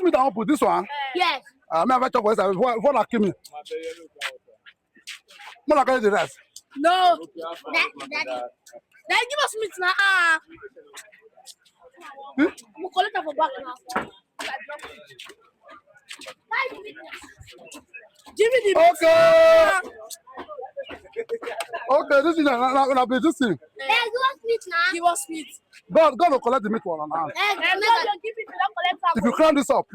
Which meat I want put this one? Yes. Me have a chop for this. Before I kill me. More like the rest. No. Daddy, give us meat now. We'll collect it for back now. Give me the meat. Okay, this is not be this thing. Give us meat now. Give us meat. God will collect the meat one now. Give it to collect. If you climb this up,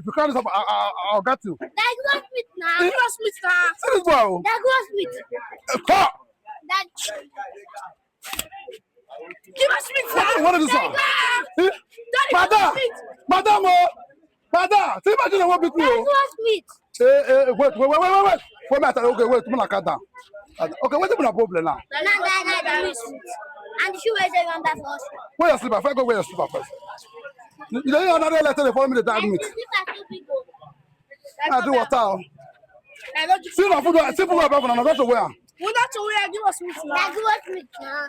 I'll get you. Give us meat now. Give us meat now. See this boy. Give us meat. Give us meat now. What is this one? Madam, see imagine I want beat you. Give us meat. Wait. For me, okay, wait, come on, calm down. Okay, what's the problem now? And the shoe is around that for us. Where your slipper? First, go wear your slipper first. You don't know another letter they follow me the tag meat. I do what now? See no food, see food about now. Not to wear. We not to wear. Give us meat now. Give us meat now.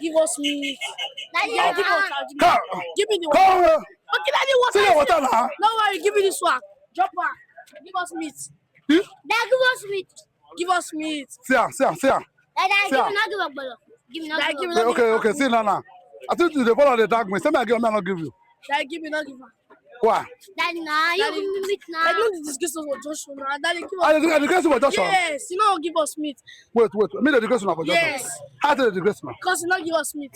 Give us meat. Yeah, give us. Give me the water. Okay, Daddy, what? See the water now. Don't worry, give me this one. Drop one. Give us meat. Dad, give us meat. Give us meat. See ya. Dad, give me not give us. Okay. See now. I think you follow the tag meat. Say me I give me, I not give you. Dad, give me not give her. Why? Daddy, nah, you give me meat now. I don't discuss with Joshua now. Daddy, give us. I discuss with Joshua. Yes, you know, give us meat. Wait. Me the discuss for Joshua. Yes. How did the discuss now? Because you not give us meat.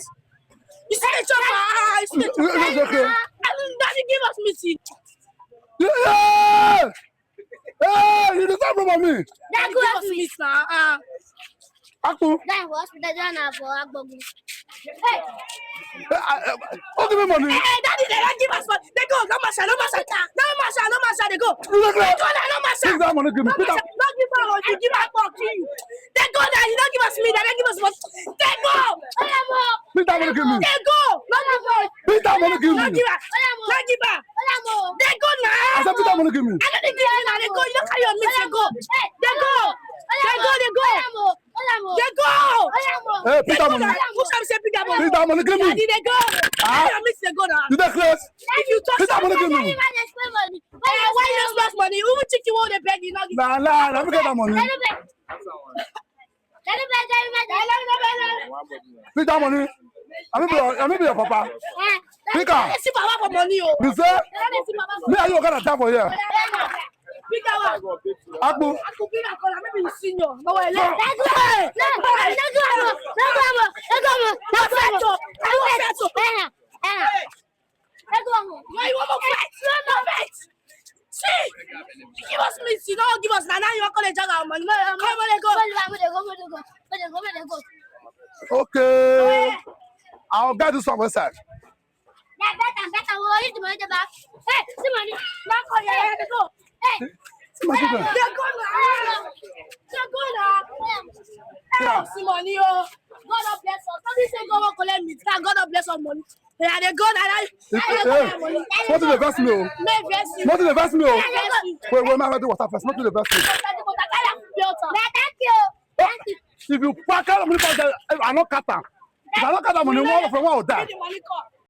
You see the chopper? You see the chopper? Okay. Daddy, give us meat. Yeah! Hey, you deserve from me. Daddy, give us meat now. Aku. That was the dinner for Abeg. Oh, give me money. Hey, Daddy, they don't give us money. They go, no masha, they go. You look like. No masha. Take that money, give me. No masha, not give her money, give her for you. They go, Daddy, don't give us meat, they don't give us money. They go. Take that money, give me. They go. Not give her. Take that money, give me. Not give her. Not give her. They go now. I said, take that money, give me. I don't give you now. They go. You don't carry your meat. They go. They go. They go. Hey, pick that money. Who shall say pick that money? Take that money, give me. Daddy, they go. Your meat, they go now. You that close? If you touch Take that money, give me. why you spend money? Who will take you all the beg? You not give. Nah, let me get that money. Take that money. I may be your papa. Pick up. See papa for money, oh. You say? Me and you gonna die for here. Pick that one. Akbu. Aku pick that color. Maybe you senior. No way. Why you want to fight? No fight. See, give us meat. You don't give us. Now you are calling Jaga money. Come on, go. Okay. I'll get this from side. Better. Where is the money back? Hey, see money. Now call you. Let's go. Hey. They're gonna. See money, oh. God bless us. Somebody say God will collect meat. God bless us money. Yeah, they go now. What is the best meal? What is the best meal? Wait, I do water first. What is the best meal? Thank you. If you pack out money, I'm not cut. If I don't cut that money, one of them will die.